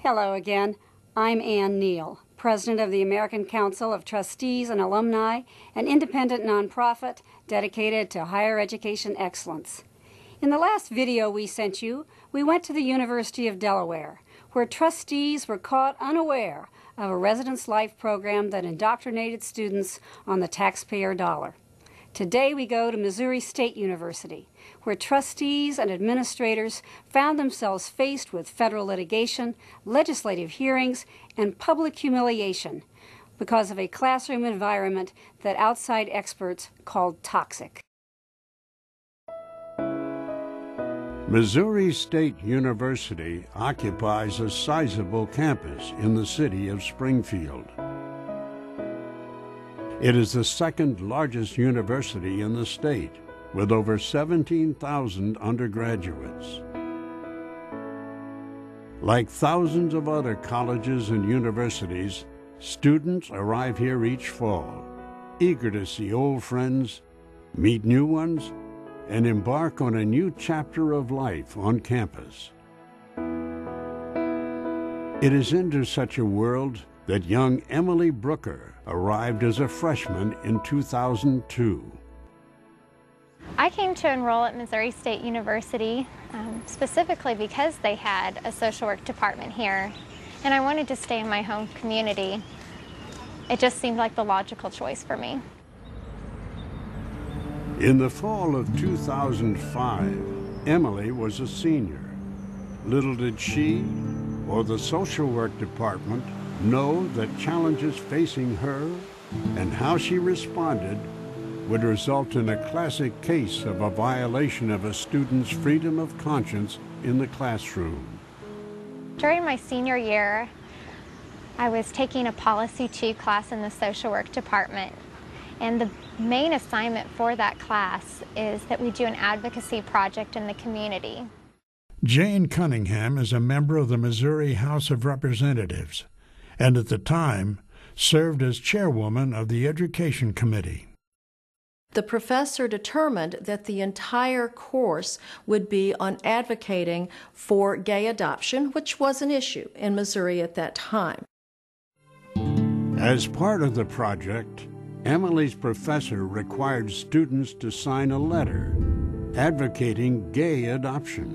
Hello again. I'm Ann Neal, President of the American Council of Trustees and Alumni, an independent nonprofit dedicated to higher education excellence. In the last video we sent you, we went to the University of Delaware, where trustees were caught unaware of a residence life program that indoctrinated students on the taxpayer dollar. Today we go to Missouri State University, where trustees and administrators found themselves faced with federal litigation, legislative hearings, and public humiliation because of a classroom environment that outside experts called toxic. Missouri State University occupies a sizable campus in the city of Springfield. It is the second largest university in the state, with over 17,000 undergraduates. Like thousands of other colleges and universities, students arrive here each fall, eager to see old friends, meet new ones, and embark on a new chapter of life on campus. It is into such a world that young Emily Brooker arrived as a freshman in 2002. I came to enroll at Missouri State University specifically because they had a social work department here, and I wanted to stay in my home community. It just seemed like the logical choice for me. In the fall of 2005, Emily was a senior. Little did she or the social work department know that challenges facing her and how she responded would result in a classic case of a violation of a student's freedom of conscience in the classroom. During my senior year, I was taking a Policy 2 class in the social work department, and the main assignment for that class is that we do an advocacy project in the community. Jane Cunningham is a member of the Missouri House of Representatives, and at the time served as chairwoman of the Education Committee. The professor determined that the entire course would be on advocating for gay adoption, which was an issue in Missouri at that time. As part of the project, Emily's professor required students to sign a letter advocating gay adoption.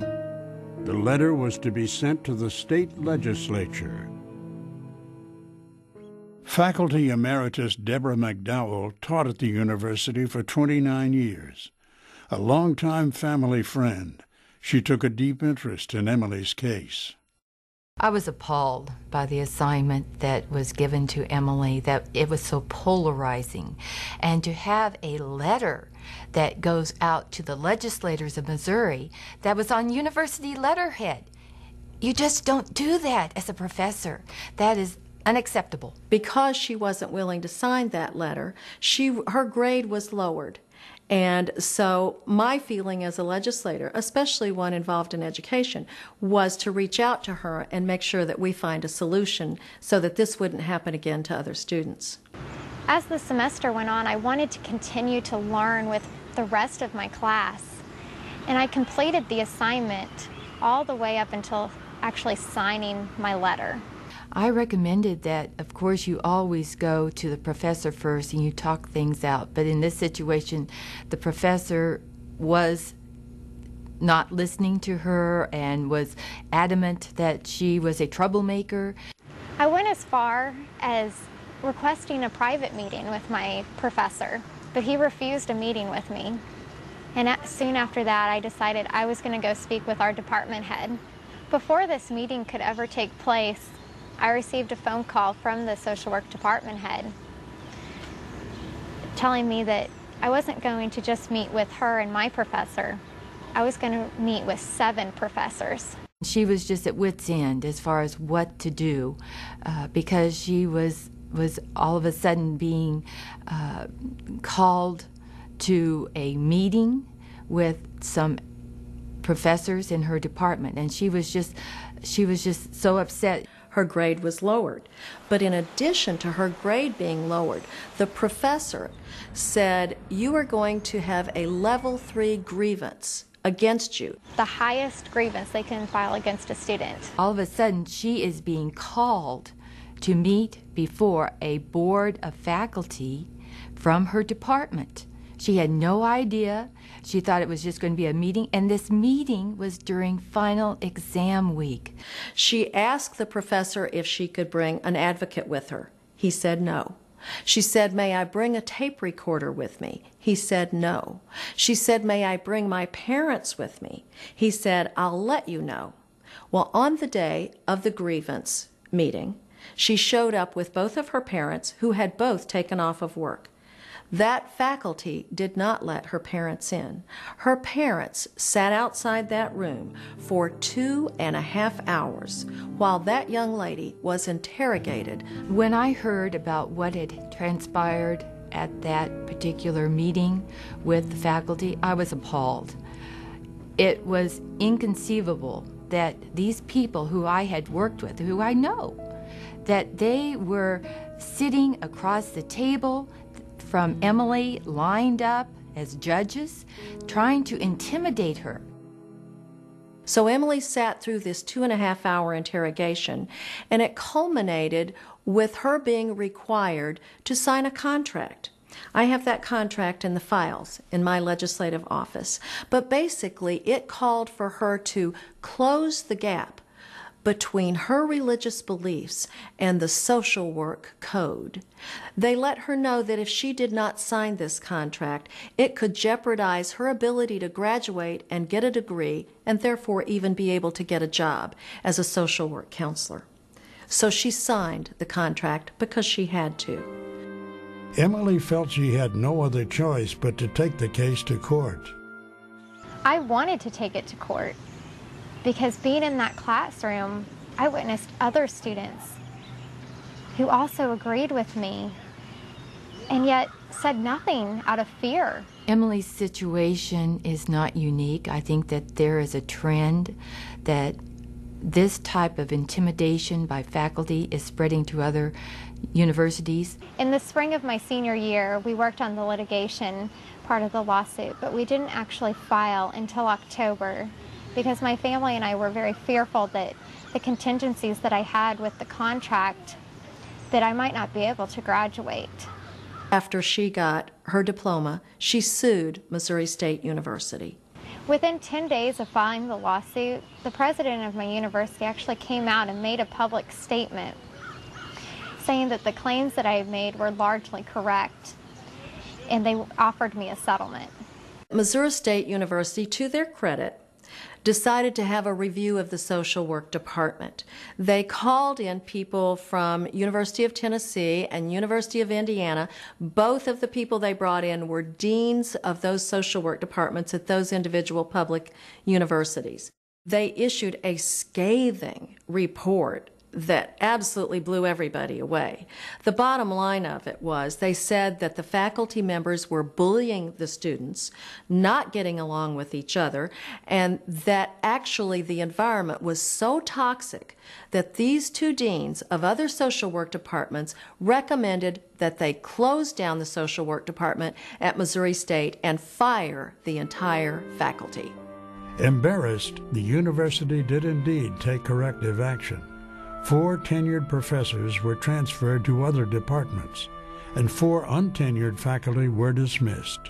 The letter was to be sent to the state legislature. Faculty Emeritus Deborah McDowell taught at the university for 29 years. A longtime family friend, she took a deep interest in Emily's case. I was appalled by the assignment that was given to Emily, that it was so polarizing. And to have a letter that goes out to the legislators of Missouri that was on university letterhead. You just don't do that as a professor. That is unacceptable. Because she wasn't willing to sign that letter, her grade was lowered. And so my feeling as a legislator, especially one involved in education, was to reach out to her and make sure that we find a solution so that this wouldn't happen again to other students. As the semester went on, I wanted to continue to learn with the rest of my class. And I completed the assignment all the way up until actually signing my letter. I recommended that, of course, you always go to the professor first and you talk things out. But in this situation, the professor was not listening to her and was adamant that she was a troublemaker. I went as far as requesting a private meeting with my professor, but he refused a meeting with me. And soon after that, I decided I was going to go speak with our department head. Before this meeting could ever take place, I received a phone call from the social work department head telling me that I wasn't going to just meet with her and my professor. I was going to meet with 7 professors. She was just at wit's end as far as what to do because she was all of a sudden being called to a meeting with some professors in her department, and she was just so upset. Her grade was lowered. But in addition to her grade being lowered, the professor said, "You are going to have a level 3 grievance against you. The highest grievance they can file against a student. All of a sudden, she is being called to meet before a board of faculty from her department. She had no idea. She thought it was just going to be a meeting, and this meeting was during final exam week. She asked the professor if she could bring an advocate with her. He said no. She said, "May I bring a tape recorder with me?" He said no. She said, "May I bring my parents with me?" He said, "I'll let you know." Well, on the day of the grievance meeting, she showed up with both of her parents, who had both taken off of work. That faculty did not let her parents in. Her parents sat outside that room for 2.5 hours while that young lady was interrogated. When I heard about what had transpired at that particular meeting with the faculty, I was appalled. It was inconceivable that these people who I had worked with, who I know, that they were sitting across the table from Emily, lined up as judges, trying to intimidate her. So Emily sat through this 2.5 hour interrogation, and it culminated with her being required to sign a contract. I have that contract in the files in my legislative office, but basically it called for her to close the gap between her religious beliefs and the social work code. They let her know that if she did not sign this contract, it could jeopardize her ability to graduate and get a degree, and therefore even be able to get a job as a social work counselor. So she signed the contract because she had to. Emily felt she had no other choice but to take the case to court. I wanted to take it to court because being in that classroom, I witnessed other students who also agreed with me and yet said nothing out of fear. Emily's situation is not unique. I think that there is a trend that this type of intimidation by faculty is spreading to other universities. In the spring of my senior year, we worked on the litigation part of the lawsuit, but we didn't actually file until October because my family and I were very fearful that the contingencies that I had with the contract, that I might not be able to graduate. After she got her diploma, she sued Missouri State University. Within 10 days of filing the lawsuit, the president of my university actually came out and made a public statement saying that the claims that I had made were largely correct, and they offered me a settlement. Missouri State University, to their credit, decided to have a review of the social work department. They called in people from University of Tennessee and University of Indiana. Both of the people they brought in were deans of those social work departments at those individual public universities. They issued a scathing report that absolutely blew everybody away. The bottom line of it was they said that the faculty members were bullying the students, not getting along with each other, and that actually the environment was so toxic that these two deans of other social work departments recommended that they close down the social work department at Missouri State and fire the entire faculty. Embarrassed, the university did indeed take corrective action. 4 tenured professors were transferred to other departments, and 4 untenured faculty were dismissed.